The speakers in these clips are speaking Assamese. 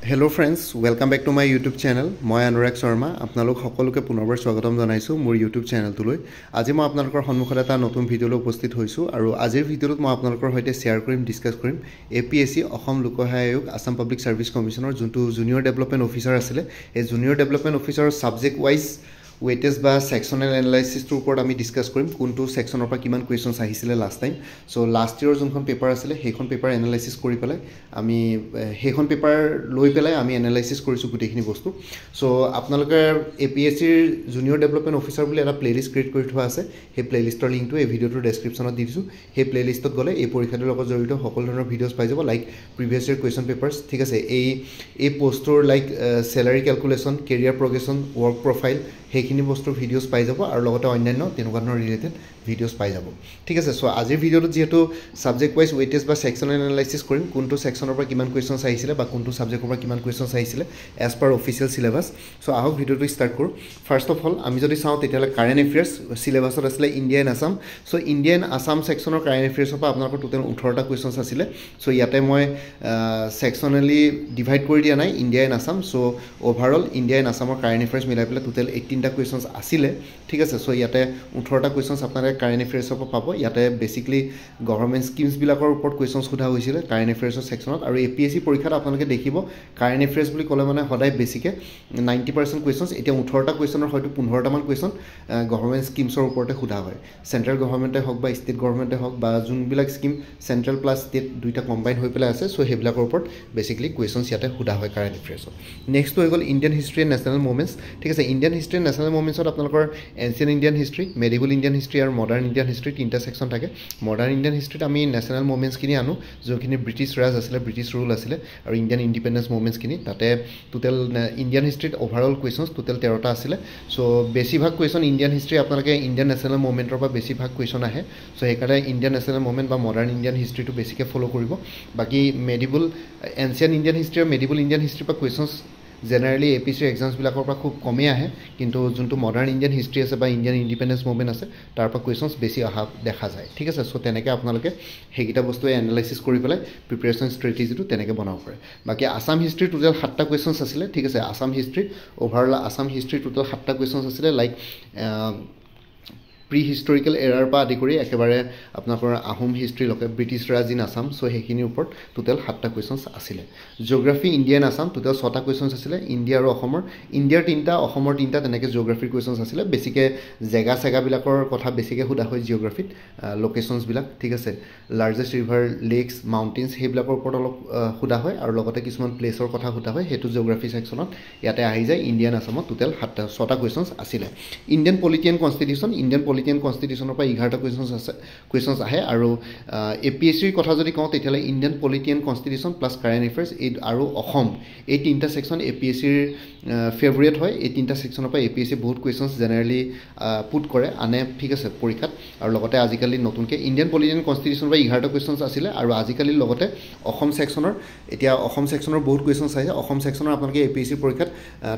Hello friends, welcome back to my YouTube channel. মই অনুৰাগ শৰ্মা আপোনালোক সকলোকে পুনৰবাৰ স্বাগতম জনাইছো মোৰ YouTube চেনেলটোলৈ। আজি মই আপোনালোকৰ সন্মুখত এটা নতুন ভিডিঅ'লৈ উপস্থিত হৈছো আৰু আজিৰ ভিডিঅ'ত মই আপোনালোকৰ সৈতে শেয়াৰ কৰিম ডিসকাস কৰিম APSC অসম লোকসেৱা আয়োগ আসাম পাব্লিক সাৰ্ভিস কমিশনৰ যোনটো জুনিয়ৰ ডেভেলপমেন্ট অফিচাৰ আছিল এই জুনিয়ৰ ডেভেলপমেন্ট অফিচাৰৰ সাবজেক্ট ওয়াইজ weightage বা সেকশনাল এনালাইসিস টুৰ ওপৰত আমি ডিসকাস কৰিম কোনটো সেকশনৰ পৰা কিমান কোৱেশ্চনছ আহিছিলে last time so last year যোনখন পেপাৰ আছিল সেইখন পেপাৰ এনালাইসিস কৰি পেলাই আমি সেইখন পেপাৰ লৈ পেলাই আমি এনালাইসিস কৰিছো গুটেখিনি বস্তু সো আপোনালোকে APSC ৰ জুনিয়ৰ ডেভেলপমেন্ট অফিচাৰ বুলি এটা প্লেলিষ্ট ক্ৰিয়েট কৰি থোৱা আছে সেই প্লেলিষ্টৰ লিংকটো এই ভিডিঅ'টোৰ ডেসক্ৰিপচনত দি দিছো সেই প্লেলিষ্টত গলে এই পৰীক্ষাটোৰ লগত জড়িত সকলো ধৰণৰ ভিডিঅ'ছ পাই যাব like previous year question papers ঠিক আছে এই পোষ্টৰ like salary calculation career progression work profile সেইখিনি বস্তুৰ ভিডিঅ'ছ পাই যাব আৰু লগতে অন্যান্য তেনেকুৱা ধৰণৰ ৰিলেটেড ভিডিঅ'ছ পাই যাব ঠিক আছে সো আজিৰ ভিডিঅ'টো যেহেতু সাবজেক্ট ওয়াইজ ওয়েটেজ বা সেকশনাল এনালাইসিস কৰিম কোনটো সেকশনৰ পৰা কিমান কোৱেশ্চনছ আহিছিলে বা কোনটো সাবজেক্টৰ পৰা কিমান কোৱেশ্চনছ আহিছিলে as per official syllabus so আহক ভিডিঅ'টো স্টাৰ্ট কৰো ফাৰ্স্ট অফ অল আমি যদি চাওঁ তেতিয়ালে কাৰেন্ট এফেয়াৰ্স সিলেবাসত আছিলে India and Assam so India and Assam সেকশনৰ কাৰেন্ট এফেয়াৰ্সৰ পৰা আপোনালোকৰ টোটাল 18টা কোৱেশ্চনছ আছিলে সো ইয়াতে মই সেকশনালি ডিভাইড কৰি দিয়া নাই India and Assam so overall India and আসামৰ কাৰেন্ট এফেয়াৰ্স মিলাই পেলাই টোটাল 18টা কোৱেশ্চনছ আছিলে ঠিক আছে সো ইয়াতে 18টা কোৱেশ্চনছ আপোনালোকে কাৰেন্ট এফেয়াৰ্সৰ পৰা পাব ইয়াতে বেসিক্যালি গভৰ্নমেন্ট স্কিমছ বিলাকৰ ওপৰত কোৱেশ্চনছ সোধা হৈছিল কাৰেন্ট এফেয়াৰ্সৰ সেকশনত আৰু APSC পৰীক্ষাত আপোনালোকে দেখিব কাৰেন্ট এফেয়াৰ্স বুলি ক'লে মানে সদায় বেসিকে 90% কোৱেশ্চনছ এতিয়া 18টা কোৱেশ্চনৰ হয়তো 15টা মান কোৱেশ্চন গভৰ্নমেন্ট স্কিমছৰ ওপৰতে সোধা হয় সেন্ট্ৰেল গভৰ্নমেন্টে হওক বা ষ্টেট গভৰ্নমেন্টে হওক বা যোনবিলাক স্কিম সেন্ট্ৰেল প্লাস ষ্টেট দুইটা কম্বাইন হৈ পেলাই আছে সো হেবিলাকৰ ওপৰত বেসিক্যালি কোৱেশ্চনছ ইয়াতে সোধা হয় কাৰেন্ট এফেয়াৰ্সত নেক্সট হৈ গ'ল Indian history and national movements ঠিক আছে ইণ্ডিয়ান হিষ্ট্ৰী এণ্ড নেশ্যনেল মুভমেণ্টছত আপোনালোকৰ ancient Indian history medieval Indian history আৰু মডাৰ্ণ ইণ্ডিয়ান হিষ্ট্ৰী তিনটা সেকশন থাকে মডাৰ্ণ ইণ্ডিয়ান হিষ্ট্ৰীত আমি নেশ্যনেল মুভমেণ্টছ কিনি আনো যোনখিনি ব্ৰিটিছ ৰাজ আছিলে ব্ৰিটিছ ৰুল আছিলে আৰু ইণ্ডিয়ান ইণ্ডিপেণ্ডেন্স মুভমেণ্টছ কিনি তাতে টোটাল ইণ্ডিয়ান হিষ্ট্ৰীত ওভাৰঅল কোৱেশ্চনছ টোটাল 13টা আছিলে সো বেছিভাগ কোৱেশ্চন ইণ্ডিয়ান হিষ্ট্ৰী আপোনালোকে ইণ্ডিয়ান নেশ্যনেল মুভমেণ্টৰ পৰা বেছিভাগ কোৱেশ্চন আহে সো সেইকাৰণে ইণ্ডিয়ান নেশ্যনেল মুভমেণ্ট বা মডাৰ্ণ ইণ্ডিয়ান হিষ্ট্ৰীটো বেছিকৈ ফ'ল' কৰিব বাকি মেডিভেল এনচিয়েন্ট ইণ্ডিয়ান হিষ্ট্ৰী আৰু মেডিভেল ইণ্ডিয়ান হিষ্ট্ৰীৰ পৰা কোৱেশ্চনছ জেনাৰেলি APSC এক্সামছ বিলাকৰ পৰা খুব কমেই আহে কিন্তু যোনটো মডাৰ্ণ ইণ্ডিয়ান হিষ্ট্ৰী আছে বা ইণ্ডিয়ান ইণ্ডিপেণ্ডেন্স মুভমেণ্ট আছে তাৰ পৰা কোৱেশ্চনছ বেছি অহা দেখা যায় ঠিক আছে সো তেনেকৈ আপোনালোকে সেইকেইটা বস্তুৱে এনালাইসিস কৰি পেলাই প্ৰিপাৰেচন ষ্ট্ৰেটেজিটো তেনেকৈ বনাব পাৰে বাকি আসাম হিষ্ট্ৰী টোটাল 7টা কোৱেশ্চনছ আছিলে ঠিক আছে Assam history overall Assam history total 7টা কোৱেশ্চনছ আছিলে লাইক প্ৰি হিষ্টৰিকেল এৰাৰ পৰা আদি কৰি একেবাৰে আপোনালোকৰ আহোম হিষ্ট্ৰী লকে British Raj in Assam so সেইখিনিৰ ওপৰত টোটাল 7টা কোৱেশ্চনছ আছিলে জিঅ'গ্ৰাফি ইণ্ডিয়ান আসাম টোটাল 6টা কোৱেশ্চনছ আছিলে ইণ্ডিয়া আৰু অসমৰ ইণ্ডিয়াৰ 3টা অসমৰ 3টা তেনেকৈ জিঅ'গ্ৰাফিৰ কোৱেশ্চনছ আছিলে বেছিকৈ জেগা চেগাবিলাকৰ কথা বেছিকৈ সোধা হয় জিঅ'গ্ৰাফিত লোকেশ্যনছবিলাক ঠিক আছে লাৰ্জেষ্ট ৰিভাৰ লেকছ মাউণ্টেইনছ সেইবিলাকৰ ওপৰত অলপ সোধা হয় আৰু লগতে কিছুমান প্লেছৰ কথা সোধা হয় সেইটো জিঅ'গ্ৰাফি সেকশনত ইয়াতে আহি যায় ইণ্ডিয়ান আসামত টোটাল 6টা কোৱেশ্চনছ আছিলে Indian polity and constitution Indian polity and কনষ্টিটিউশ্যনৰ পৰা 11টা কোৱেশ্চনছ আহে আৰু APSCৰ কথা যদি কওঁ তেতিয়ালে ইণ্ডিয়ান পলিটিয়ান কনষ্টিটিউশ্যন প্লাস কাৰেন্ট এফেয়াৰ্স আৰু অসম এই তিনটা সেকশন APSCৰ ফেভৰেট হয় এই তিনটা সেকশনৰ পৰা APSC বহুত কোৱেশ্চনছ জেনাৰেলি পুট কৰে আনে ঠিক আছে পৰীক্ষাত আৰু লগতে আজিকালি নতুনকৈ ইণ্ডিয়ান পলিটিয়ান কনষ্টিটিউশ্যনৰ পৰা 11টা কোৱেশ্চনছ আছিলে আৰু আজিকালি লগতে অসম সেকশনৰ এতিয়া অসম সেকশনৰ বহুত কোৱেশ্চনছ আহিছে অসম সেকশনৰ আপোনালোকে APSC পৰীক্ষাত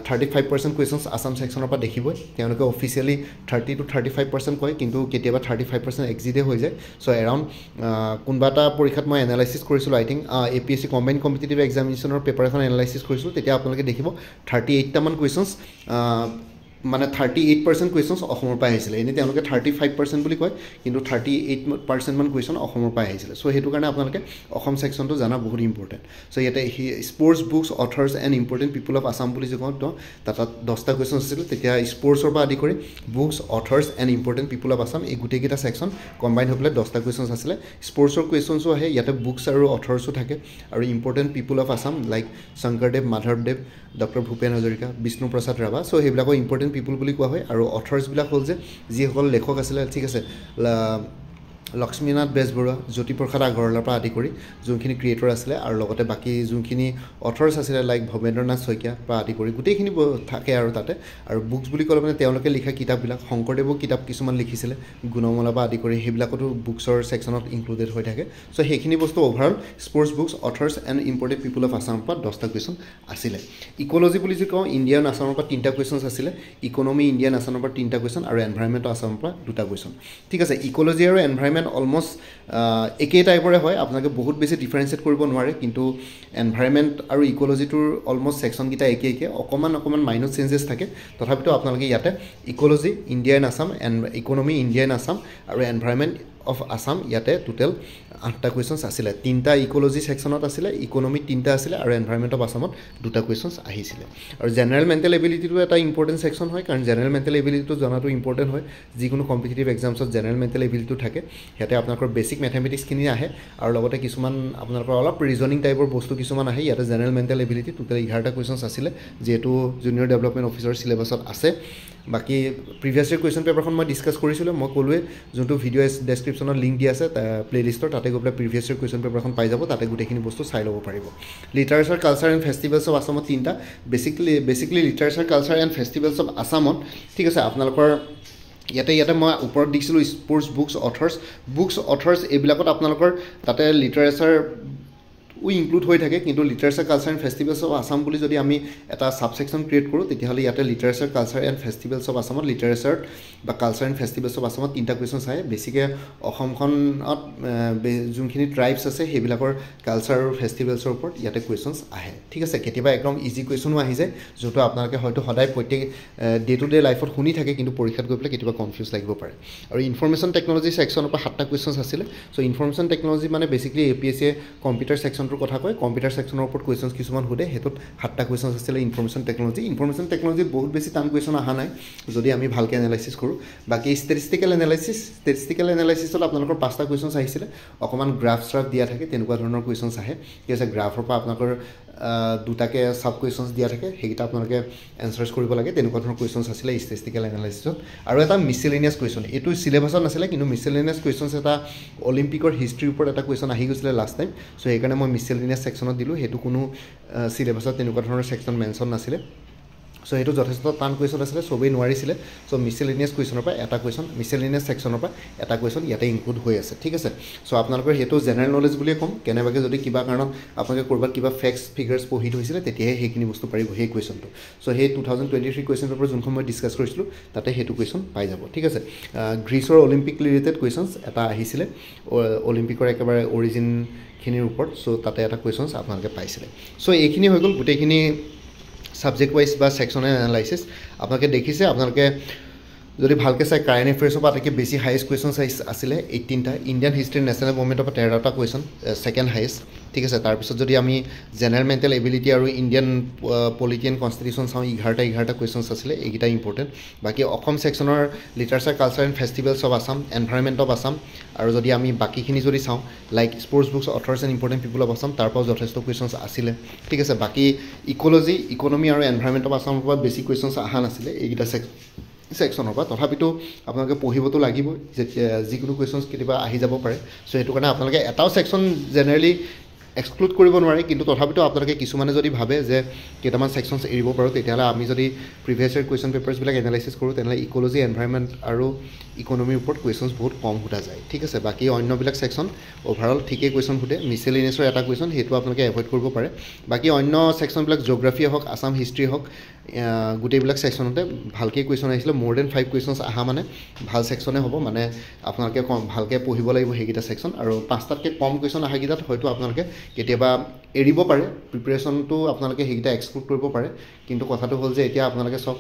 35% কোৱেশ্চনছ আসাম সেকশনৰ পৰা দেখিবই তেওঁলোকে অফিচিয়েলি 30 to 35% কয় কিন্তু কেতিয়াবা 35% এক্সিডে হৈ যায় সো এৰাউণ্ড কোনবা এটা পৰীক্ষাত মই এনালাইসিস কৰিছিলোঁ I think APSC combine competitive এক্সামিনেশ্যনৰ পেপাৰ এখন এনালাইসিস কৰিছিলোঁ তেতিয়া আপোনালোকে দেখিব 38টা মান কোৱেশ্চনছ মানে 38% কোৱেশ্চনছ অসমৰ পৰা আহিছিলে এনে তেওঁলোকে 35% বুলি কয় কিন্তু 38% মান কোৱেশ্চন অসমৰ পৰা আহিছিলে সো হেতু কাৰণে আপোনালোকে অসম সেকশনটো জানা বহুত ইম্পৰ্টেন্ট সো ইয়াতে sports books authors and important people of Assam বুলি যে কওঁ তাত 10টা কোৱেশ্চনছ আছিল তেতিয়া স্পৰ্টছৰ পৰা আদি কৰি books authors and important people of Assam এই গোটেইকেইটা সেকশন কম্বাইন হৈ পেলাই 10টা কোৱেশ্চনছ আছিলে স্পৰ্টছৰ কোৱেশ্চনছো আহে ইয়াতে বুকছ আৰু অথৰ্ছো থাকে আৰু important people of Assam like Sankardev মাধৱদেৱ ডক্টৰ ভূপেন হাজৰিকা বিষ্ণু প্ৰসাদ ৰাভা সো সেইবিলাকৰ ইম্পৰ্টেন্ট পিপল বুলি কোৱা হয় আৰু অথৰ্ছ বিলাক হ'ল যে যিসকল লেখক আছিলে ঠিক আছে লক্ষ্মীনাথ বেজবৰুৱা জ্যোতিপ্ৰসাদ আগৰৱালাৰ পৰা আদি কৰি যোনখিনি ক্ৰিয়েটৰ আছিলে আৰু লগতে বাকি যোনখিনি অথৰ্ছ আছিলে লাইক ভৱেন্দ্ৰনাথ শইকীয়া পৰা আদি কৰি গোটেইখিনি থাকে আৰু তাতে আৰু বুকছ বুলি ক'লে মানে তেওঁলোকে লিখা কিতাপবিলাক শংকৰদেৱৰ কিতাপ কিছুমান লিখিছিলে গুণমালা পৰা আদি কৰি সেইবিলাকতো বুকছৰ সেকশনত ইনক্লুডেড হৈ থাকে সো সেইখিনি বস্তু overall sports books authors and important people of আসামৰ পৰা 10টা কোৱেশ্চন আছিলে ইকোলজি বুলি যে কওঁ ইণ্ডিয়ান আসামৰ পৰা 3টা কোৱেশ্চনছ আছিলে ইকোনমি ইণ্ডিয়ান আসামৰ পৰা 3টা কোৱেশ্চন আৰু এনভাইৰনমেণ্ট আসামৰ পৰা 2টা কোৱেশ্চন ঠিক আছে ইকোলজি আৰু এনভাইৰনমেণ্ট এনভাইৰনমেণ্ট অলমষ্ট একেই টাইপৰে হয় আপোনালোকে বহুত বেছি ডিফাৰেঞ্চিয়েট কৰিব নোৱাৰে কিন্তু এনভাইৰনমেণ্ট আৰু ইক'লজিটোৰ অলমষ্ট ছেকশ্যনকেইটা একে অকণমান মাইনৰ চেঞ্জেছ থাকে তথাপিতো আপোনালোকে ইয়াতে ecology India and Assam economy India and Assam আৰু এনভাইৰনমেণ্ট অফ আছাম ইয়াতে টোটেল 8টা কুৱেশ্যনছ আছিলে 3টা ইক'লজি ছেকশ্যনত আছিলে ইকনমিত 3টা আছিলে আৰু এনভাইৰনমেণ্ট অফ আছামত 2টা কুৱেশ্যনছ আহিছিলে আৰু জেনেৰেল মেণ্টেল এবিলিটিটো এটা ইম্পৰ্টেণ্ট ছেকশ্যন হয় কাৰণ জেনেৰেল মেণ্টেল এবিলিটিটো জনাটো ইম্পৰ্টেণ্ট হয় যিকোনো কম্পিটিটিভ এক্সামছত জেনেৰেল মেণ্টেল এবিলিটিটো থাকে ইয়াতে আপোনালোকৰ বেছিক মেথমেটিক্সখিনি আহে আৰু লগতে কিছুমান আপোনালোকৰ অলপ ৰিজনিং টাইপৰ বস্তু কিছুমান আহে ইয়াতে জেনেৰেল মেণ্টেল এবিলিটি টোটেল 11টা কুৱেশ্যনছ আছিলে যিহেতু জুনিয়ৰ ডেভেলপমেণ্ট অফিচাৰ চিলেবাছত আছে বাকী প্ৰিভিয়াছ ইয়েৰ কুৱেশ্যন পেপাৰখন মই ডিছকাছ কৰিছিলোঁ মই ক'লোৱে যোনটো ভিডিঅ' ডেছক্ৰিপশ্যনত লিংক দিয়া আছে প্লেলিষ্টৰ তাতে গৈ পেলাই প্ৰিভিয়াছ ইয়েৰ কুৱেশ্যন পেপাৰখন পাই যাব তাতে গোটেইখিনি বস্তু চাই ল'ব পাৰিব literature culture and festivals of আছামত 3টা basically literature culture and festivals of আছামত ঠিক আছে আপোনালোকৰ ইয়াতে মই ওপৰত দিছিলোঁ স্পৰ্টছ বুকছ অথৰ্ছ এইবিলাকত আপোনালোকৰ তাতে লিটাৰেচাৰ ইনক্লুড হৈ থাকে কিন্তু literature culture and festivals of Assam বুলি যদি আমি এটা ছাবছেকশ্যন ক্ৰিয়েট কৰোঁ তেতিয়াহ'লে ইয়াতে literature culture and festivals of আছামত লিটাৰেচাৰ বা কালচাৰ এণ্ড ফেষ্টিভেলছ অফ আছামত 3টা কুৱেশ্যন চায় বেছিকৈ অসমখনত যোনখিনি ট্ৰাইবছ আছে সেইবিলাকৰ কালচাৰ আৰু ফেষ্টিভেলছৰ ওপৰত ইয়াতে কুৱেশ্যনছ আহে ঠিক আছে কেতিয়াবা একদম ইজি কুৱেশ্যনো আহি যায় যোনটো আপোনালোকে হয়তো সদায় প্ৰত্যেক ডে টু ডে লাইফত শুনি থাকে কিন্তু পৰীক্ষাত গৈ পেলাই কেতিয়াবা কনফিউজ লাগিব পাৰে আৰু ইনফৰমেশ্যন টেকন'লজি ছেকশ্যনৰ পৰা 7টা কুৱেশ্যনছ আছিলে চ' ইনফৰমেশ্যন টেকন'লজি মানে বেছিকলি APSCয়ে কম্পিউটাৰ ছেকশ্যনটোৰ কথা কয় কম্পিউটাৰ ছেকশ্যনৰ ওপৰত কুৱেশ্যনছ কিছুমান সোধে সেইটোত 7টা কুৱেশ্যনছ আছিলে ইনফৰমেশ্যন টেকন'লজিত বহুত বেছি টান কুৱেশ্যন অহা নাই যদি আমি ভালকৈ এনালাইচিছ কৰোঁ বাকী ষ্টেটিষ্টিকেল এনালাইচিছত আপোনালোকৰ 5টা কুৱেশ্যনছ আহিছিলে অকণমান গ্ৰাফ দিয়া থাকে তেনেকুৱা ধৰণৰ কুৱেশ্যনছ আহে ঠিক আছে গ্ৰাফৰ পৰা আপোনালোকৰ 2টাকৈ ছাব কুৱেশ্যনছ দিয়া থাকে সেইকেইটা আপোনালোকে এনচাৰ্ছ কৰিব লাগে তেনেকুৱা ধৰণৰ কুৱেশ্যনছ আছিলে ষ্টেটিষ্টিকেল এনালাইচিছত আৰু এটা মিছেলেনিয়াছ কুৱেশ্যন এইটো চিলেবাছত নাছিলে কিন্তু মিছেলেনিয়াছ কুৱেশ্যনছ এটা অলিম্পিকৰ হিষ্ট্ৰীৰ ওপৰত এটা কুৱেশ্যন আহি গৈছিলে লাষ্ট টাইম চ' সেইকাৰণে মই মিছেলেনিয়াছ ছেকশ্যনত দিলোঁ সেইটো কোনো চিলেবাছত তেনেকুৱা ধৰণৰ ছেকশ্যন মেনশ্যন নাছিলে চ' সেইটো যথেষ্ট টান কুৱেশ্যন আছিলে চবেই নোৱাৰিছিলে চ' মিছেলেনিয়াছ কুৱেশ্যনৰ পৰা এটা কুৱেশ্যন মিছেলেনিয়াছ ছেকশ্যনৰ পৰা এটা কুৱেশ্যন ইয়াতে ইনক্লুড হৈ আছে ঠিক আছে চ' আপোনালোকৰ সেইটো জেনেৰেল নলেজ বুলিয়ে ক'ম কেনেবাকৈ যদি কিবা কাৰণত আপোনালোকে ক'ৰবাত কিবা ফেক্টছ ফিগাৰ্ছ পঢ়ি থৈছিলে তেতিয়াহে সেইখিনি বস্তু পাৰিব সেই কুৱেশ্যনটো চ' সেই 2023 কুৱেশ্যন পেপাৰ যোনখন মই ডিছকাছ কৰিছিলোঁ তাতে সেইটো কুৱেশ্যন পাই যাব ঠিক আছে গ্ৰীচৰ অলিম্পিক ৰিলেটেড কুৱেশ্যনছ এটা আহিছিলে অলিম্পিকৰ একেবাৰে অৰিজিনখিনিৰ ওপৰত চ' তাতে এটা কুৱেশ্যনছ আপোনালোকে পাইছিলে চ' এইখিনি হৈ গ'ল গোটেইখিনি সাবজেক্ট ৱাইজ বা ছেকশ্যনেল এনালাইচিছ আপোনালোকে দেখিছে আপোনালোকে যদি ভালকৈ চাই কাৰেণ্ট এফেয়াৰ্ছৰ পৰা আটাইতকৈ বেছি হাইয়েষ্ট কুৱেশ্যনছ আছিলে 18টা ইণ্ডিয়ান হিষ্ট্ৰী নেশ্যনেল মুভমেণ্টৰ পৰা 13টা কুৱেশ্যন ছেকেণ্ড হাইয়েষ্ট ঠিক আছে তাৰপিছত যদি আমি জেনেৰেল মেণ্টেল এবিলিটি আৰু ইণ্ডিয়ান পলিটি এণ্ড কনষ্টিটিউশ্যন চাওঁ 11টা কুৱেশ্যনছ আছিলে এইকেইটা ইম্পৰ্টেণ্ট বাকী অসম ছেকশ্যনৰ literature culture and festivals of Assam environment of Assam আৰু যদি আমি বাকীখিনি যদি চাওঁ like sports books authors and important people of Assam তাৰ পৰাও যথেষ্ট কুৱেশ্যনছ আছিলে ঠিক আছে বাকী ইক'লজি ইকনমি আৰু এনভাইৰনমেণ্ট অফ আছামৰ পৰা বেছি কুৱেশ্যনছ অহা নাছিলে এইকেইটা ছেকশ্যনৰ পৰা তথাপিতো আপোনালোকে পঢ়িবতো লাগিবই যেতিয়া যিকোনো কুৱেশ্যনছ কেতিয়াবা আহি যাব পাৰে চ' সেইটো কাৰণে আপোনালোকে এটাও ছেকশ্যন জেনেৰেলি এক্সক্লুড কৰিব নোৱাৰে কিন্তু তথাপিতো আপোনালোকে কিছুমানে যদি ভাবে যে কেইটামান ছেকশ্যনছ এৰিব পাৰোঁ তেতিয়াহ'লে আমি যদি প্ৰিভিয়াছ ইয়েৰ কুৱেশ্যন পেপাৰ্ছবিলাক এনালাইচিছ কৰোঁ তেনেহ'লে ইক'লজি এনভাইৰনমেণ্ট আৰু ইকনমিৰ ওপৰত কুৱেশ্যনছ বহুত কম সোধা যায় ঠিক আছে বাকী অন্যবিলাক ছেকশ্যন অ'ভাৰঅল ঠিকেই কুৱেশ্যন সোধে মিছেলেনিয়াছৰ এটা কুৱেশ্যন সেইটো আপোনালোকে এভইড কৰিব পাৰে বাকী অন্য ছেকশ্যনবিলাক জিঅ'গ্ৰাফীয়ে হওক আছাম হিষ্ট্ৰী হওক গোটেইবিলাক ছেকশ্যনতে ভালকৈ কুৱেশ্যন আহিছিলে মোৰ দেন 5 কুৱেশ্যনছ অহা মানে ভাল ছেকশ্যনে হ'ব মানে আপোনালোকে ভালকৈ পঢ়িব লাগিব সেইকেইটা ছেকশ্যন আৰু 5টাতকৈ কম কুৱেশ্যন অহাকেইটাত হয়তো আপোনালোকে কেতিয়াবা এৰিব পাৰে প্ৰিপেৰেশ্যনটো আপোনালোকে সেইকেইটা এক্সক্লুড কৰিব পাৰে কিন্তু কথাটো হ'ল যে এতিয়া আপোনালোকে চব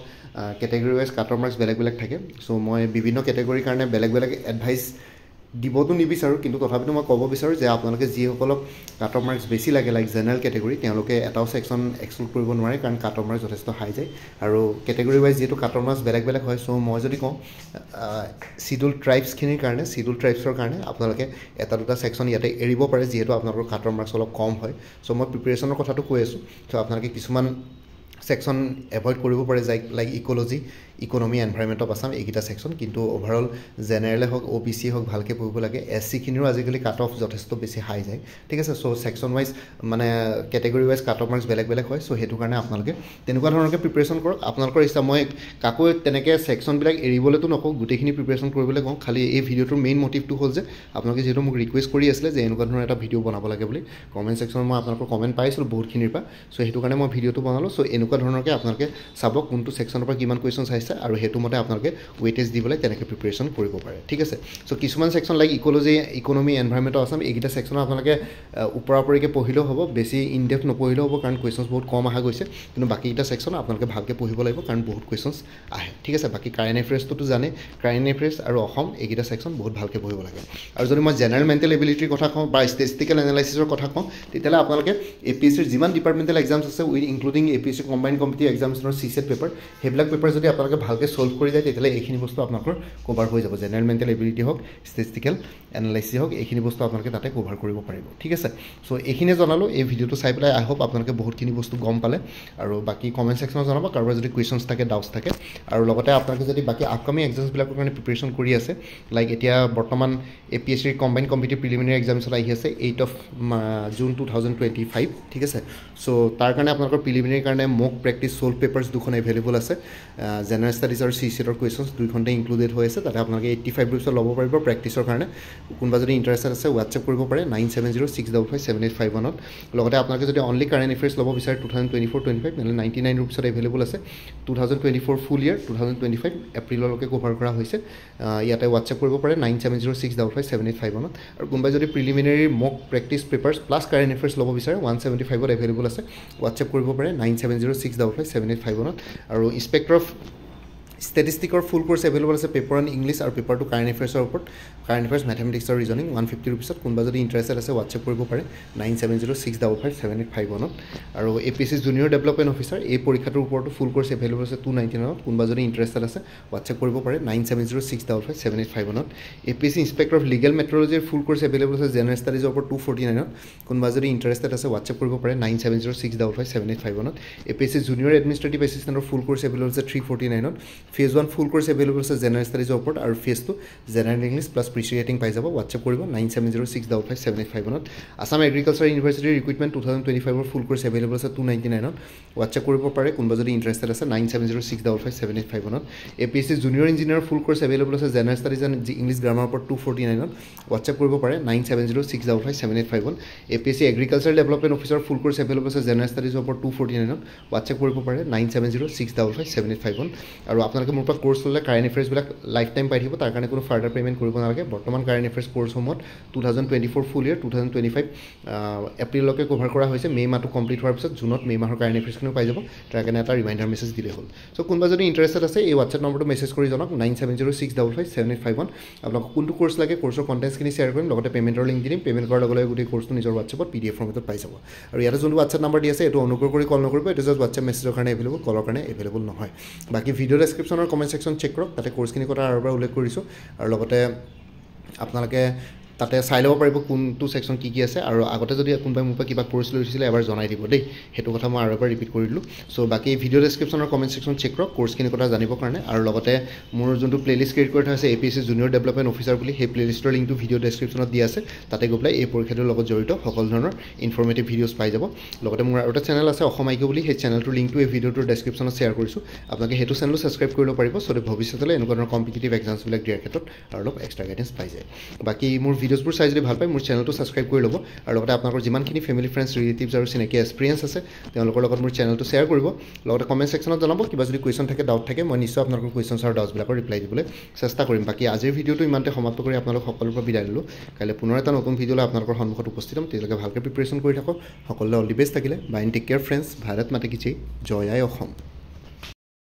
category wise cut off marks বেলেগ থাকে চ' মই বিভিন্ন কেটেগৰীৰ কাৰণে বেলেগ এডভাইচ দিবতো নিবিচাৰোঁ কিন্তু তথাপিতো মই ক'ব বিচাৰোঁ যে আপোনালোকে যিসকলক কাট অফ মাৰ্কছ বেছি লাগে লাইক জেনেৰেল কেটেগৰী তেওঁলোকে এটাও ছেকশ্যন এক্সক্লুড কৰিব নোৱাৰে কাৰণ কাট অফ মাৰ্কছ যথেষ্ট হাই যায় আৰু কেটেগৰী ৱাইজ যিহেতু কাট অফ মাৰ্কছ বেলেগ হয় চ' মই যদি কওঁ চিডুল ট্ৰাইবছখিনিৰ কাৰণে চিডুল ট্ৰাইবছৰ কাৰণে আপোনালোকে এটা দুটা ছেকশ্যন ইয়াতে এৰিব পাৰে যিহেতু আপোনালোকৰ কাট অফ মাৰ্কছ অলপ কম হয় চ' মই প্ৰিপেৰেশ্যনৰ কথাটো কৈ আছোঁ চ' আপোনালোকে কিছুমান ছেকশ্যন এভইড কৰিব পাৰে like ecology economy environment of Assam এইকেইটা ছেকশ্যন কিন্তু অ'ভাৰঅল জেনেৰেলে হওক OBC হওক ভালকৈ পঢ়িব লাগে SC খিনিৰো আজিকালি কাট অফ যথেষ্ট বেছি হাই যায় ঠিক আছে চ' ছেকশ্যন ৱাইজ মানে category wise cut off marks বেলেগ হয় চ' সেইটো কাৰণে আপোনালোকে তেনেকুৱা ধৰণৰকৈ প্ৰিপেৰেশ্যন কৰক আপোনালোকৰ ইচ্ছা মই কাকো তেনেকৈ ছেকশ্যনবিলাক এৰিবলৈতো নকওঁ গোটেইখিনি প্ৰিপেৰেশ্যন কৰিবলৈ কওঁ খালি এই ভিডিঅ'টোৰ মেইন মটিভটো হ'ল যে আপোনালোকে যিহেতু মোক ৰিকুৱেষ্ট কৰি আছিলে যে এনেকুৱা ধৰণৰ এটা ভিডিঅ' বনাব লাগে বুলি কমেণ্ট ছেকশ্যনত মই আপোনালোকৰ কমেণ্ট পাইছিলোঁ বহুতখিনিৰ পৰা চ' সেইটো কাৰণে মই ভিডিঅ'টো বনালোঁ চ' এনেকুৱা এনেকুৱা ধৰণৰকৈ আপোনালোকে চাব কোনটো ছেকশ্যনৰ পৰা কিমান কুৱেশ্যনছ আহিছে আৰু সেইটো মতে আপোনালোকে ৱেইটেজ দি পেলাই তেনেকৈ প্ৰিপেৰেশ্যন কৰিব পাৰে ঠিক আছে চ' কিছুমান section like ecology economy environment of Assam এইকেইটা ছেকশ্যনত আপোনালোকে ওপৰা ওপৰিকৈ পঢ়িলেও হ'ব বেছি ইনডেপ্থ নপঢ়িলেও হ'ব কাৰণ কুৱেশ্যনছ বহুত কম অহা গৈছে কিন্তু বাকীকেইটা ছেকশ্যন আপোনালোকে ভালকৈ পঢ়িব লাগিব কাৰণ বহুত কুৱেশ্যনছ আহে ঠিক আছে বাকী কাৰেণ্ট এফেয়াৰ্ছটোতো জানে কাৰেণ্ট এফেয়াৰ্ছ আৰু অসম এইকেইটা ছেকশ্যন বহুত ভালকৈ পঢ়িব লাগে আৰু যদি মই জেনেৰেল মেণ্টেল এবিলিটিৰ কথা কওঁ বা ষ্টেটিষ্টিকেল এনালাইচিছৰ কথা কওঁ তেতিয়াহ'লে আপোনালোকে APSCৰ যিমান ডিপাৰ্টমেণ্টেল এক্সামছ আছে with including APSC combine competitive এক্সামছৰ CSET পেপাৰ সেইবিলাক পেপাৰ যদি আপোনালোকে ভালকৈ ছল্ভ কৰি যায় তেতিয়াহ'লে এইখিনি বস্তু আপোনালোকৰ কভাৰ হৈ যাব জেনেৰেল মেণ্টেল এবিলিটি হওক ষ্টেটিষ্টিকেল এনালাইচিছ হওক এইখিনি বস্তু আপোনালোকে তাতে কভাৰ কৰিব পাৰিব ঠিক আছে চ' এইখিনিয়ে জনালোঁ এই ভিডিঅ'টো চাই পেলাই আই হোপ আপোনালোকে বহুতখিনি বস্তু গম পালে আৰু বাকী কমেণ্ট ছেকশ্যনত জনাব কাৰোবাৰ যদি কুৱেশ্যনছ থাকে ডাউটছ থাকে আৰু লগতে আপোনালোকে যদি বাকী আপকামিং এক্সামছবিলাকৰ কাৰণে প্ৰিপেৰেশ্যন কৰি আছে লাইক এতিয়া বৰ্তমান APSCৰ কম্বাইন কম্পিটিভ প্ৰিলিমিনাৰী এক্সামছত আহি আছে 8 of June 2025 ঠিক আছে চ' তাৰ কাৰণে আপোনালোকৰ প্ৰিলিমিনাৰীৰ কাৰণে মক প্ৰেক্টিছ ছল্ভ পেপাৰ্ছ দুখন এভেইলেবল আছে জেনেৰেল ষ্টাডিজ আৰু CSETৰ কুৱেশ্যনছ দুইখনতে ইনক্লুডেড হৈ আছে তাতে আপোনালোকে 85 ৰুপিছত ল'ব পাৰিব প্ৰেক্টিছৰ কাৰণে কোনোবা যদি ইণ্টাৰেষ্টেড আছে হোৱাটছএপ কৰিব পাৰে 9706557851 লগতে আপোনালোকে যদি অনলি কাৰেণ্ট এফেয়াৰ্ছ ল'ব বিচাৰে 2024-25 নহ'লে 99 ৰুপিছত এভেইলেবল আছে 2024 ফুল ইয়েৰ 2025 এপ্ৰিললৈকে কভাৰ কৰা হৈছে ইয়াতে হোৱাটছএপ কৰিব পাৰে 9706557851 আৰু কোনোবাই যদি preliminary mock practice papers plus current affairs ল'ব বিচাৰে 175ত এভেইলেবল আছে হোৱাটছএপ কৰিব পাৰে 9706557851 আৰু ইনস্পেক্টৰ অফ ষ্টেটিষ্টিকৰ ফুল কোৰ্ছ এভেইলেবল আছে পেপাৰ অন ইংলিছ আৰু পেপাৰ টু কাৰেণ্ট এফেয়াৰ্ছৰ ওপৰত কাৰেণ্ট এফেয়াৰ্ছ মেথমেটিক্স আৰু ৰিজনিং 150 ৰুপিছত কোনোবা যদি ইণ্টাৰেষ্টেড আছে হোৱাটছএপ কৰিব পাৰে 9706557851 আৰু APSC জুনিয়ৰ ডেভেলপমেণ্ট অফিচাৰ এই পৰীক্ষাটোৰ ওপৰতো ফুল কোৰ্ছ এভেইলেবল আছে 299ত কোনোবা যদি ইণ্টাৰেষ্টেড আছে হোৱাটছএপ কৰিব পাৰে 9706557851 APSC ইনস্পেক্টৰ অফ লিগেল মেট্ৰলজিৰ ফুল কোৰ্ছ এভেইলেবল আছে জেনেৰেল ষ্টাডিজৰ ওপৰত 249ত কোনোবা যদি ইণ্টাৰেষ্টেড আছে হোৱাটছএপ কৰিব পাৰে 9706557851 APSC জুনিয়ৰ এডমিনিষ্ট্ৰেটিভ এছিষ্টেণ্টৰ ফুল কোৰ্ছ এভেইলেবল আছে 349ত ফেজ 1 ফুল কোৰ্ছ এভেইলেবল আছে জেনেৰেল ষ্টাডিজৰ ওপৰত আৰু phase 2 general English plus precis writing পাই যাব হোৱাটছএপ কৰিব 9706557851 আছাম এগ্ৰিকালচাৰ ইউনিভাৰ্চিটিৰ ৰিক্ৰুইটমেণ্ট 2025ৰ ফুল কোৰ্ছ এভেইলেবল আছে 299ত হোৱাটছএপ কৰিব পাৰে কোনোবা যদি ইণ্টাৰেষ্টেড আছে 9706557851 APSC জুনিয়ৰ ইঞ্জিনিয়াৰ ফুল কোৰ্ছ এভেইলেবল আছে general studies and English grammar ওপৰত 249ত হোৱাটছএপ কৰিব পাৰে 9706557851 APSC এগ্ৰিকালচাৰ ডেভেলপমেণ্ট অফিচাৰ ফুল কোৰ্ছ এভেইলেবল আছে জেনেৰেল ষ্টাডিজৰ ওপৰত 249ত হোৱাটছএপ কৰিব পাৰে 9706557851 আৰু আপোনালোকে মোৰ পৰা কোৰ্ছ ল'লে কাৰেণ্ট এফেয়াৰ্ছবিলাক লাইফ টাইম পাই থাকিব তাৰ কাৰণে কোনো ফাৰ্ডাৰ পে'মেণ্ট কৰিব নালাগে বৰ্তমান কাৰেণ্ট এফেয়াৰ্ছ কোৰ্ছসমূহত 2024 ফুল ইয়েৰ 2025 এপ্ৰিললৈকে কভাৰ কৰা হৈছে মে' মাহটো কমপ্লিট হোৱাৰ পিছত জুনত মে' মাহৰ কাৰেণ্ট এফেয়াৰ্ছখিনিও পাই যাব তাৰ কাৰণে এটা ৰিমাইণ্ডাৰ মেছেজ দিলে হ'ল চ' কোনোবা যদি ইণ্টাৰেষ্টেড আছে এই হোৱাটছএপ নম্বৰটো মেছেজ কৰি জনাওক 9706557851 আপোনালোকক কোনটো কোৰ্ছ লাগে কোৰ্ছৰ কণ্টেণ্টছখিনি শ্বেয়াৰ কৰিম লগতে পে'মেণ্টৰ লিংক দি দিম পে'মেণ্ট কৰাৰ লগে লগে গোটেই কোৰ্ছটো নিজৰ হোৱাটছএপত PDF ফৰ্মেটত পাই যাব আৰু ইয়াতে যোনটো হোৱাটছএপ নম্বৰ দি আছে এইটো অনুগ্ৰহ কৰি কল নকৰিব এইটো জাষ্ট হোৱাটছএপ মেছেজৰ কাৰণে এভেইলেবল কলৰ কাৰণে এভেইলেবল নহয় বাকী ভিডিঅ' ডেছক্ৰিপশ্যনৰ কমেণ্ট ছেকশ্যন চেক কৰক তাতে কোৰ্ছখিনি কথা আৰু এবাৰ উল্লেখ কৰিছোঁ আৰু লগতে আপোনালোকে তাতে চাই ল'ব পাৰিব কোনটো ছেকশ্যন কি কি আছে আৰু আগতে যদি কোনোবাই মোৰ পৰা কিবা কোৰ্ছ লৈ উঠিছিলে এবাৰ জনাই দিব দেই সেইটো কথা মই আৰু এবাৰ ৰিপিট কৰি দিলোঁ চ' বাকী ভিডিঅ' ডেছক্ৰিপশ্যনৰ কমেণ্ট ছেকশ্যন চেক কৰক কোৰ্ছখিনিৰ কথা জানিবৰ কাৰণে আৰু লগতে মোৰ যোনটো প্লেলিষ্ট ক্ৰিয়েট কৰি থোৱা আছে APSC জুনিয়ৰ ডেভেলপমেণ্ট অফিচাৰ বুলি সেই প্লেলিষ্টৰ লিংকটো ভিডিঅ' ডেছক্ৰিপশ্যনত দিয়া আছে তাতে গৈ পেলাই এই পৰীক্ষাটোৰ লগত জড়িত সকলো ধৰণৰ ইনফৰ্মেটিভ ভিডিঅ'ছ পাই যাব লগতে মোৰ আৰু এটা চেনেল আছে অসম আইকিউ বুলি সেই চেনেলটোৰ লিংকটো এই ভিডিঅ'টোৰ ডেছক্ৰিপশ্যনত শ্বেয়াৰ কৰিছোঁ আপোনালোকে সেইটো চেনেলো ছাবস্ক্ৰাইব কৰিব পাৰিব চ' ভৱিষ্যতলৈ এনেকুৱা ধৰণৰ কম্পিটিটিভ এক্সামছবিলাক দিয়াৰ ক্ষেত্ৰত আৰু অলপ এক্সট্ৰা গাইডেঞ্চ পাই যায় বাকী মোৰ ভিডিঅ'ছবোৰ চাই যদি ভাল পায় মোৰ চেনেলটো ছাবস্ক্ৰাইব কৰি ল'ব আৰু লগতে আপোনালোকৰ যিমানখিনি ফেমিলি ফ্ৰেণ্ডছ ৰিলেটিভছ আৰু চিনাকি এক্সপিৰিয়েঞ্চ আছে তেওঁলোকৰ লগত মোৰ চেনেলটো শ্বেয়াৰ কৰিব লগতে কমেণ্ট ছেকশ্যনত জনাব কিবা যদি কুৱেশ্যন থাকে ডাউট থাকে মই নিশ্চয় আপোনালোকৰ কুৱেশ্যনছ আৰু ডাউটছবিলাকৰ ৰিপ্লাই দিবলৈ চেষ্টা কৰিম বাকী আজিৰ ভিডিঅ'টো ইমানতে সমাপ্ত কৰি আপোনালোক সকলোৰ পৰা বিদায় ল'লোঁ কাইলৈ পুনৰ এটা নতুন ভিডিঅ'লৈ আপোনালোকৰ সন্মুখত উপস্থিত হ'ম তেতিয়ালৈকে ভালকৈ প্ৰিপেৰেশ্যন কৰি থাকক সকলোলৈ অল দি বেষ্ট থাকিলে bye and take care friends Bharat Mata কি জয় জয় আই অসম